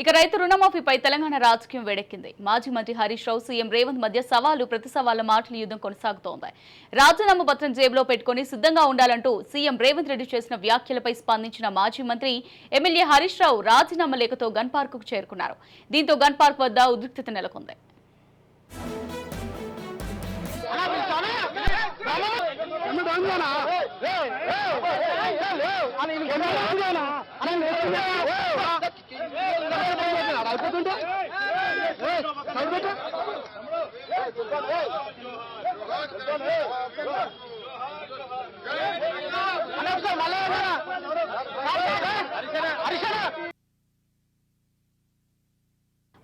ఇక రైతు రుణమాఫీపై తెలంగాణ రాజకీయం వేడెక్కింది. మాజీ మంత్రి హరీష్ రావు, సీఎం రేవంత్ మధ్య సవాలు ప్రతి సవాళ్ల మాటల యుద్ధం కొనసాగుతోంది. రాజీనామా పత్రం జేబులో పెట్టుకుని సిద్ధంగా ఉండాలంటూ సీఎం రేవంత్ రెడ్డి చేసిన వ్యాఖ్యలపై స్పందించిన మాజీ మంత్రి ఎమ్మెల్యే హరీష్ రావు రాజీనామా లేఖతో గన్ పార్క్ కు చేరుకున్నారు. దీంతో గన్ పార్క్ వద్ద ఉద్రిక్తత నెలకొంది.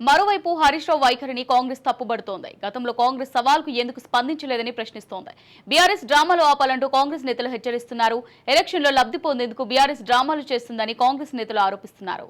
మరోవైపు హరీష్ రావు వైఖరిని కాంగ్రెస్ తప్పుబడుతోంది. గతంలో కాంగ్రెస్ సవాల్కు ఎందుకు స్పందించలేదని ప్రశ్నిస్తోంది. బీఆర్ఎస్ డ్రామాలు ఆపాలంటూ కాంగ్రెస్ నేతలు హెచ్చరిస్తున్నారు. ఎలక్షన్లో లబ్ధి పొందేందుకు బీఆర్ఎస్ డ్రామాలు చేస్తుందని కాంగ్రెస్ నేతలు ఆరోపిస్తున్నారు.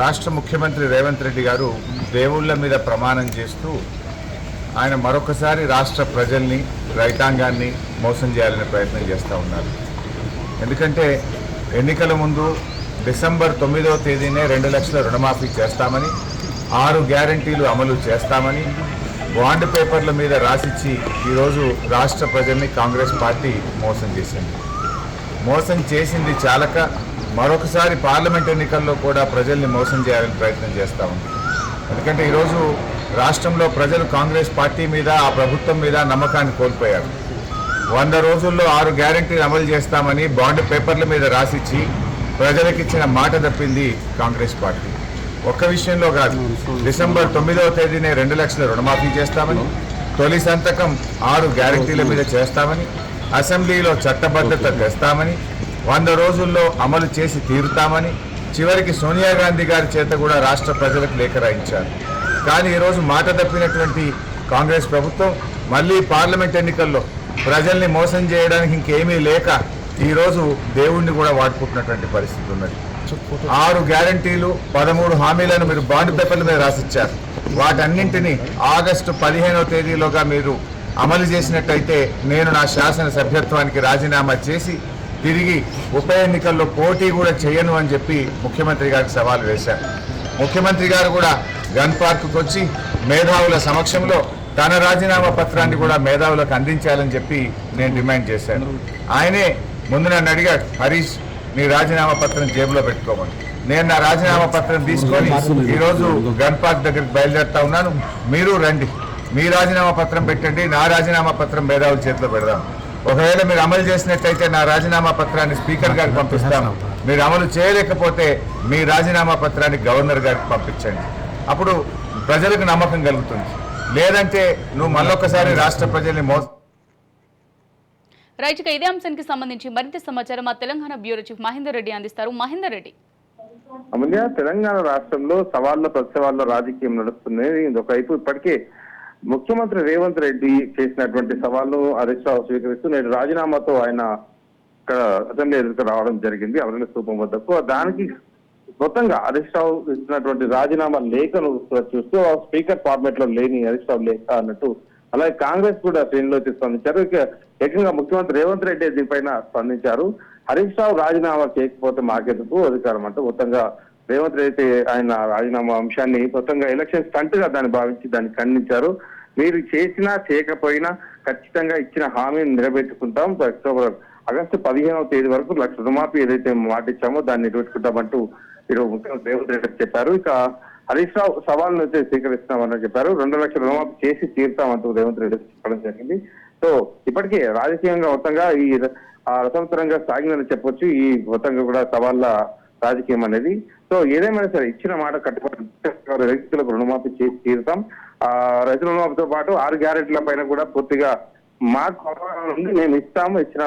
రాష్ట్ర ముఖ్యమంత్రి రేవంత్ రెడ్డి గారు దేవుళ్ల మీద ప్రమాణం చేస్తూ ఆయన మరొకసారి రాష్ట్ర ప్రజల్ని, రైతాంగాన్ని మోసం చేయాలనే ప్రయత్నం చేస్తూ ఉన్నారు. ఎందుకంటే ఎన్నికల ముందు డిసెంబర్ 9వ తేదీనే 2 లక్షల రుణమాఫీ చేస్తామని, 6 గ్యారంటీలు అమలు చేస్తామని బాండ్ పేపర్ల మీద రాసిచ్చి ఈరోజు రాష్ట్ర ప్రజల్ని కాంగ్రెస్ పార్టీ మోసం చేసింది. మోసం చేసింది చాలక మరొకసారి పార్లమెంట్ ఎన్నికల్లో కూడా ప్రజల్ని మోసం చేయాలని ప్రయత్నం చేస్తూ ఉంది. ఎందుకంటే ఈరోజు రాష్ట్రంలో ప్రజలు కాంగ్రెస్ పార్టీ మీద, ఆ ప్రభుత్వం మీద నమ్మకాన్ని కోల్పోయారు. 100 రోజుల్లో 6 గ్యారంటీలు అమలు చేస్తామని బాండ్ పేపర్ల మీద రాసిచ్చి ప్రజలకు ఇచ్చిన మాట తప్పింది కాంగ్రెస్ పార్టీ. ఒక్క విషయంలో కాదు, డిసెంబర్ 9వ తేదీనే 2 లక్షల రుణమాఫీ చేస్తామని, తొలి సంతకం 6 గ్యారంటీల మీద చేస్తామని, అసెంబ్లీలో చట్టబద్ధత తెస్తామని, 100 రోజుల్లో అమలు చేసి తీరుతామని, చివరికి సోనియా గాంధీ గారి చేత కూడా రాష్ట్ర ప్రజలకు లేఖ రాయించారు. కానీ ఈరోజు మాట తప్పినటువంటి కాంగ్రెస్ ప్రభుత్వం మళ్ళీ పార్లమెంట్ ఎన్నికల్లో ప్రజల్ని మోసం చేయడానికి ఇంకేమీ లేక ఈరోజు దేవుణ్ణి కూడా వాడుకుంటున్నటువంటి పరిస్థితి ఉన్నది. 6 గ్యారంటీలు, 13 హామీలను మీరు బాండ్ పేపర్ల మీద రాసిచ్చారు. వాటన్నింటినీ ఆగస్టు 15వ తేదీలోగా మీరు అమలు చేసినట్టయితే నేను నా శాసన సభ్యత్వానికి రాజీనామా చేసి తిరిగి ఉప ఎన్నికల్లో పోటీ కూడా చేయను అని చెప్పి ముఖ్యమంత్రి గారికి సవాల్ వేశారు. ముఖ్యమంత్రి గారు కూడా గన్ పార్క్కు వచ్చి మేధావుల సమక్షంలో తన రాజీనామా పత్రాన్ని కూడా మేధావులకు అందించాలని చెప్పి నేను డిమాండ్ చేశాను. ఆయనే ముందు నన్ను అడిగాడు, హరీష్ నీ రాజీనామా పత్రం జేబులో పెట్టుకోమని. నేను నా రాజీనామా పత్రం తీసుకొని ఈరోజు గన్ పార్క్ దగ్గరికి బయలుదేరుతా ఉన్నాను. మీరు రండి, మీ రాజీనామా పత్రం పెట్టండి, నా రాజీనామా పత్రం మేధావుల చేతిలో పెడదాం. ఒకవేళ మీరు అమలు చేసినట్టయితే నా రాజీనామా పత్రాన్ని స్పీకర్ గారికి పంపిస్తాను. మీరు అమలు చేయలేకపోతే మీ రాజీనామా పత్రాన్ని గవర్నర్ గారికి పంపించండి. అప్పుడు ప్రజలకు నమ్మకం కలుగుతుంది. లేదంటే నువ్వు మళ్ళొక్కసారి రాష్ట్ర ప్రజల్ని రైట్. ఇదే అంశానికి సంబంధించి మరింత సమాచారం మా తెలంగాణ బ్యూరో చీఫ్ మహేందర్ రెడ్డి అందిస్తారు. మహేందర్ రెడ్డి. అమూల్య, తెలంగాణ రాష్ట్రంలో సవాళ్ల ప్రతిసవాళ్ల రాజకీయం నడుస్తుంది. ఒకవైపు ఇప్పటికే ముఖ్యమంత్రి రేవంత్ రెడ్డి చేసినటువంటి సవాళ్లు హరీష్ రావు స్వీకరిస్తూ నేడు రాజీనామాతో ఆయన ఇక్కడ అసెంబ్లీ ఎదురుకు రావడం జరిగింది అమరణ స్థూపం వద్దకు. దానికి మొత్తంగా హరీష్ రావు ఇచ్చినటువంటి రాజీనామా లేఖను చూస్తూ స్పీకర్ ఫార్మేట్ లో లేని హరీష్ రావు లేఖ అన్నట్టు, అలాగే కాంగ్రెస్ కూడా శ్రేణిలోకి స్పందించారు. ఏకంగా ముఖ్యమంత్రి రేవంత్ రెడ్డి దీనిపైన స్పందించారు. హరీష్ రావు రాజీనామా చేయకపోతే మాకెందుకు అధికారం అంటూ మొత్తంగా రేవంత్ రెడ్డి ఆయన రాజీనామా అంశాన్ని మొత్తంగా ఎలక్షన్ స్టంట్ గా దాన్ని భావించి దాన్ని ఖండించారు. మీరు చేసినా చేయకపోయినా ఖచ్చితంగా ఇచ్చిన హామీని నిలబెట్టుకుంటాం. ఆగస్టు 15వ తేదీ వరకు 1 లక్ష రుణమాఫీ ఏదైతే మాట ఇచ్చామో దాన్ని నిలబెట్టుకుంటామంటూ ఈరోజు ముఖ్యమంత్రి రేవంత్ రెడ్డి చెప్పారు. ఇక హరీష్ రావు సవాళ్ళను అయితే స్వీకరిస్తామని చెప్పారు. 2 లక్షల రుణమాఫీ చేసి తీరుతామంటూ రేవంత్ రెడ్డి చెప్పడం జరిగింది. సో ఇప్పటికే రాజకీయంగా మొత్తంగా ఈ రసవత్తరంగా సాగిందని చెప్పొచ్చు. ఈ మొత్తంగా కూడా సవాళ్ళ రాజకీయం అనేది. సో ఏదేమైనా సరే ఇచ్చిన మాట కట్టుబడి రైతులకు రుణమాఫీ చేసి తీరుతాం. రైతు రుణమాఫీతో పాటు 6 గ్యారెంటీల పైన కూడా పూర్తిగా మాకు అవగాహన ఉంది, మేము ఇస్తాము, ఇచ్చిన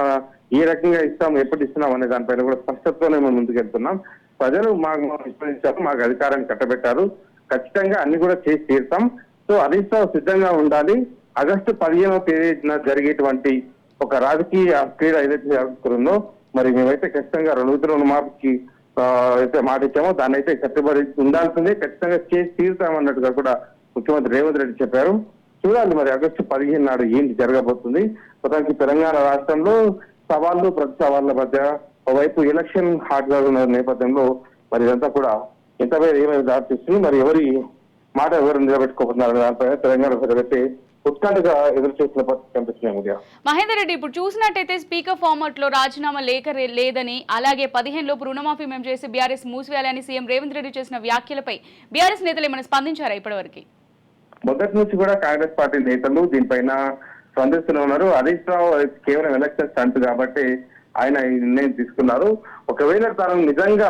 ఏ రకంగా ఇస్తాము, ఎప్పుడు ఇస్తున్నాం అనే దానిపైన కూడా స్పష్టతతోనే మేము ముందుకెళ్తున్నాం. ప్రజలు మాకు విశ్వసించారు, మాకు అధికారాన్ని కట్టబెట్టారు, ఖచ్చితంగా అన్ని కూడా చేసి తీరుతాం. సో హరీష్ రావు సిద్ధంగా ఉండాలి. ఆగస్టు 15వ తేదీన జరిగేటువంటి ఒక రాజకీయ క్రీడ ఏదైతే జరుగుతుందో మరి మేమైతే ఖచ్చితంగా రైతు రుణమాఫీకి అయితే మాట ఇచ్చామో దాన్ని అయితే కట్టుబడి ఉండాల్సిందే, ఖచ్చితంగా చేసి తీరుతామన్నట్టుగా కూడా ముఖ్యమంత్రి రేవంత్ రెడ్డి చెప్పారు. చూడాలి మరి ఆగస్టు 15 నాడు ఏంటి జరగబోతుంది. మొత్తానికి తెలంగాణ రాష్ట్రంలో సవాళ్లు ప్రతి సవాళ్ల మధ్య ఒకవైపు ఎలక్షన్ హాట్ గా ఉన్న నేపథ్యంలో మరి ఇదంతా కూడా ఎంతవరకు ఏమైనా దారితీస్తుంది, మరి ఎవరి మాట ఎవరు నిలబెట్టుకోబోతున్నారు దానిపైన తెలంగాణ ప్రజలైతే ఉత్కంఠగా ఎదురు చూసిన పరిస్థితి కనిపిస్తున్నాయి. మహేందర్ రెడ్డి, ఇప్పుడు చూసినట్టయితే స్పీకర్ ఫార్మాట్ లో రాజీనామా లేదని, అలాగే 15 లోపు రుణమాఫీ మేము చేసి బీఆర్ఎస్ మూసివేయాలని సీఎం రేవంత్ రెడ్డి చేసిన వ్యాఖ్యలపై బీఆర్ఎస్ నేతలు ఏమైనా స్పందించారా ఇప్పటివరకు? మొదటి నుంచి కూడా కాంగ్రెస్ పార్టీ నేతలు దీనిపైన స్పందిస్తూనే ఉన్నారు. హరీష్ రావు కేవలం ఎలక్షన్ స్టంట్ కాబట్టి ఆయన ఈ నిర్ణయం తీసుకున్నారు. ఒకవేళ తను నిజంగా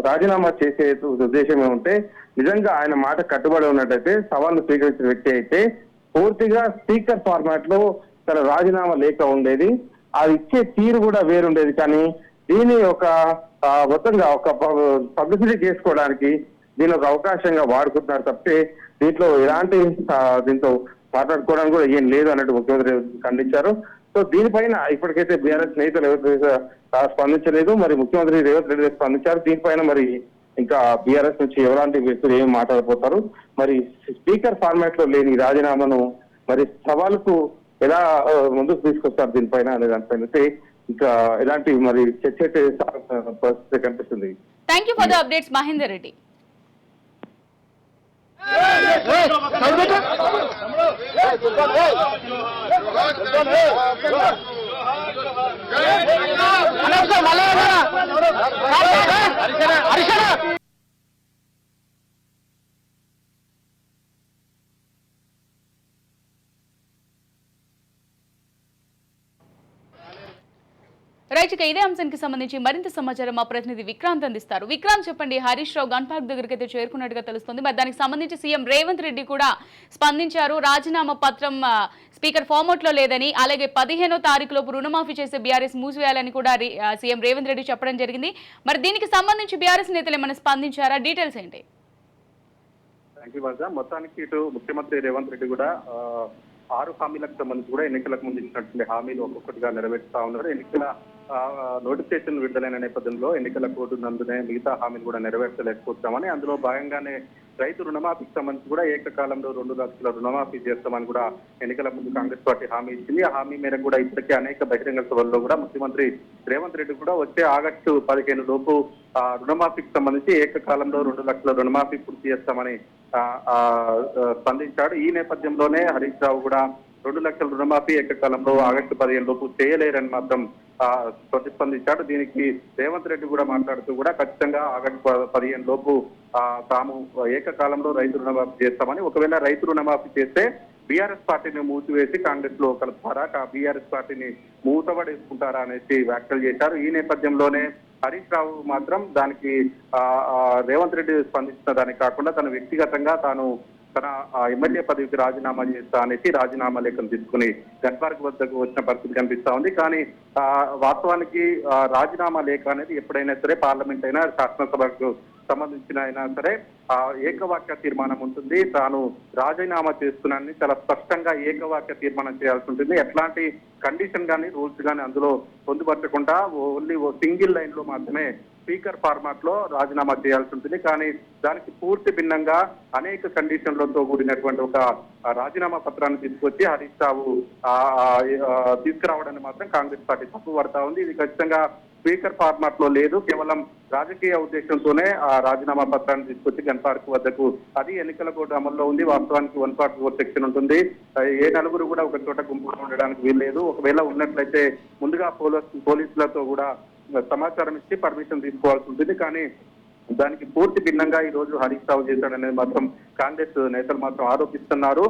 రాజీనామా చేసే ఉద్దేశం ఉంటే, నిజంగా ఆయన మాట కట్టుబడి ఉన్నట్టయితే, సవాళ్లు స్వీకరించిన వ్యక్తి అయితే పూర్తిగా స్పీకర్ ఫార్మాట్ లో తన రాజీనామా లేఖ ఉండేది. అది ఇచ్చే తీరు కూడా వేరుండేది. కానీ దీన్ని ఒక మొత్తంగా ఒక పబ్లిసిటీ చేసుకోవడానికి దీని ఒక అవకాశంగా వాడుకుంటున్నారు తప్పితే దీంట్లో ఎలాంటి దీంతో మాట్లాడుకోవడానికి కూడా ఏం లేదు అన్నట్టు ముఖ్యమంత్రి ఖండించారు. సో దీనిపైన ఇప్పటికైతే బీఆర్ఎస్ నేతలు ఎవరైతే స్పందించలేదు, మరి ముఖ్యమంత్రి రేవంత్ రెడ్డి స్పందించారు. దీనిపైన మరి ఇంకా బీఆర్ఎస్ నుంచి ఎలాంటి వ్యక్తులు ఏం మాట్లాడబోతారు, మరి స్పీకర్ ఫార్మాట్ లో లేని రాజీనామాను మరి సవాలుకు ఎలా ముందుకు తీసుకొస్తారు దీనిపైన అనే దానిపైన అయితే ఇంకా ఎలాంటి మరి చర్చ పరిస్థితి కనిపిస్తుంది. Thank you for the updates Mahender Reddy. Right, ఇక ఇదే అంశానికి సంబంధించి మరింత సమాచారం మా ప్రతినిధి విక్రాంత్ అందిస్తారు. విక్రాంత్, చెప్పండి. హరీష్ రావు గన్ పార్క్ దగ్గరికి అయితే చేరుకున్నట్టుగా తెలుస్తుంది. మరి దానికి సంబంధించి సీఎం రేవంత్ రెడ్డి కూడా స్పందించారు. రాజీనామా పత్రం స్పీకర్ ఫార్మాట్ లో లేదని, అలాగే 15వ తారీఖులోపు రుణమాఫీ చేసే బీఆర్ఎస్ మూసివేయాలని కూడా సీఎం రేవంత్ రెడ్డి చెప్పడం జరిగింది. మరి దీనికి సంబంధించి బీఆర్ఎస్ నేతలు ఏమైనా స్పందించారా? డీటెయిల్స్ ఏంటి? మొత్తానికి ఇటు ముఖ్యమంత్రి రేవంత్ రెడ్డి కూడా 6 హామీలకు సంబంధించి కూడా ఎన్నికలకు ముందు ఇచ్చినటువంటి హామీలు ఒక్కొక్కటిగా నెరవేరుస్తా ఉన్నారు. ఎన్నికల నోటిఫికేషన్ విడుదలైన నేపథ్యంలో ఎన్నికల కోడ్ నందునే మిగతా హామీలు కూడా నెరవేర్చలేకపోతామని, అందులో భాగంగానే రైతు రుణమాఫీకి సంబంధించి కూడా ఏకకాలంలో 2 లక్షల రుణమాఫీ చేస్తామని కూడా ఎన్నికల ముందు కాంగ్రెస్ పార్టీ హామీ ఇచ్చింది. ఆ హామీ మేరకు కూడా ఇప్పటికే అనేక బహిరంగ సభల్లో కూడా ముఖ్యమంత్రి రేవంత్ రెడ్డి కూడా వచ్చే ఆగస్టు 15 లోపు రుణమాఫీకి సంబంధించి ఏకకాలంలో 2 లక్షల రుణమాఫీ పూర్తి చేస్తామని స్పందించాడు. ఈ నేపథ్యంలోనే హరీష్ రావు కూడా 2 లక్షల రుణమాఫీ ఏకకాలంలో ఆగస్టు 15 లోపు చేయలేరని మాత్రం ప్రతిస్పందించాడు. దీనికి రేవంత్ రెడ్డి కూడా మాట్లాడుతూ కూడా ఖచ్చితంగా ఆగస్టు 15 లోపు తాము ఏకకాలంలో రైతు రుణమాఫీ చేస్తామని, ఒకవేళ రైతు రుణమాఫీ చేస్తే బీఆర్ఎస్ పార్టీని మూసివేసి కాంగ్రెస్ లో కలుపుతారా, బీఆర్ఎస్ పార్టీని మూతబడేసుకుంటారా అనేసి వ్యాఖ్యలు చేశారు. ఈ నేపథ్యంలోనే హరీష్ రావు మాత్రం దానికి రేవంత్ రెడ్డి స్పందించిన దానికి కాకుండా తన వ్యక్తిగతంగా తాను తన ఎమ్మెల్యే పదవికి రాజీనామా చేస్తా అనేసి రాజీనామా లేఖను తీసుకుని గన్ పార్క్ వద్దకు వచ్చిన పరిస్థితి కనిపిస్తా ఉంది. కానీ వాస్తవానికి రాజీనామా లేఖ అనేది ఎప్పుడైనా సరే పార్లమెంట్ అయినా శాసనసభకు సంబంధించిన అయినా సరే ఏకవాక్య తీర్మానం ఉంటుంది. తాను రాజీనామా చేస్తున్నానని చాలా స్పష్టంగా ఏకవాక్య తీర్మానం చేయాల్సి ఉంటుంది. ఎట్లాంటి కండిషన్ కానీ రూల్స్ కానీ అందులో పొందుపరచకుండా ఓన్లీ సింగిల్ లైన్ లో మాత్రమే స్పీకర్ ఫార్మాట్ లో రాజీనామా చేయాల్సి ఉంటుంది. కానీ దానికి పూర్తి భిన్నంగా అనేక కండిషన్లతో కూడినటువంటి ఒక రాజీనామా పత్రాన్ని తీసుకొచ్చి హరీష్ రావు తీసుకురావడాన్ని మాత్రం కాంగ్రెస్ పార్టీ తప్పు పడతా ఉంది. ఇది ఖచ్చితంగా స్పీకర్ ఫార్మాట్ లో లేదు, కేవలం రాజకీయ ఉద్దేశంతోనే ఆ రాజీనామా పత్రాన్ని తీసుకొచ్చి గన్ పార్క్ వద్దకు, అది ఎన్నికల కోడ్ అమల్లో ఉంది. వాస్తవానికి 144 సెక్షన్ ఉంటుంది. ఏ నలుగురు కూడా ఒక చోట గుంపుగా ఉండడానికి వీల్లేదు. ఒకవేళ ఉన్నట్లయితే ముందుగా పోలీసులతో కూడా సమాచారం ఇచ్చి పర్మిషన్ తీసుకోవాల్సి ఉంటుంది. కానీ దానికి పూర్తి భిన్నంగా ఈ రోజు హరీష్ రావు చేశాడనేది మాత్రం కాంగ్రెస్ నేతలు మాత్రం ఆరోపిస్తున్నారు.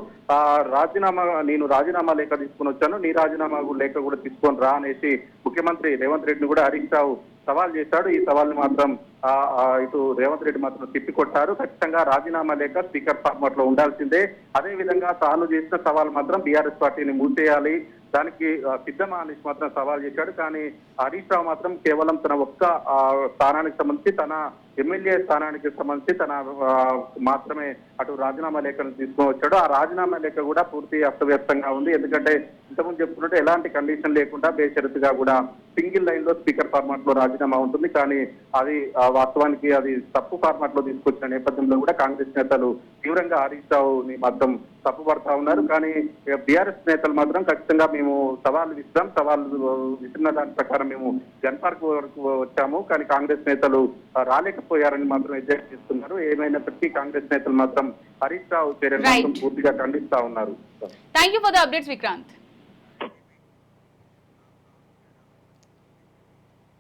నేను రాజీనామా లేఖ తీసుకుని వచ్చాను, నీ రాజీనామా లేఖ కూడా తీసుకొని రా అనేసి ముఖ్యమంత్రి రేవంత్ రెడ్డిని కూడా హరీష్ రావు సవాల్ చేశాడు. ఈ సవాల్ని మాత్రం ఇటు రేవంత్ రెడ్డి మాత్రం తిప్పికొట్టారు. ఖచ్చితంగా రాజీనామా లేక స్పీకర్ ఫార్మాట్ లో ఉండాల్సిందే. అదే విధంగా తాను చేసిన సవాల్ మాత్రం బీఆర్ఎస్ పార్టీని మూసేయాలి, దానికి సిద్ధమా అనేసి మాత్రం సవాల్ చేశాడు. కానీ హరీష్ రావు మాత్రం కేవలం తన ఒక్క స్థానానికి సంబంధించి, తన ఎమ్మెల్యే స్థానానికి సంబంధించి తన మాత్రమే అటు రాజీనామా లేఖను తీసుకొని వచ్చాడు. ఆ రాజీనామా లేఖ కూడా పూర్తి అస్తవ్యస్తంగా ఉంది. ఎందుకంటే ఇంతకుముందు చెప్పుకున్నట్టు ఎలాంటి కండిషన్ లేకుండా బేషరతుగా కూడా సింగిల్ లైన్ లో స్పీకర్ ఫార్మాట్ లో రాజీనామా ఉంటుంది. కానీ అది వాస్తవానికి అది తప్పు ఫార్మాట్ లో తీసుకొచ్చిన నేపథ్యంలో కూడా కాంగ్రెస్ నేతలు తీవ్రంగా హరీష్ రావుని మాత్రం తప్పుపడతా ఉన్నారు. కానీ బీఆర్ఎస్ నేతలు మాత్రం ఖచ్చితంగా మేము సవాళ్ళు విసిరిన దాని ప్రకారం మేము గన్ పార్క్ వరకు వచ్చాము, కానీ కాంగ్రెస్ నేతలు రాలేకపోయారని మాత్రం ఎగ్జాక్ట్ చేస్తున్నారు. ఏమైనప్పటికీ కాంగ్రెస్ నేతలు మాత్రం హరీష్ రావు చర్యలు మాత్రం పూర్తిగా ఖండిస్తా ఉన్నారు. Thank you for the updates Vikrant.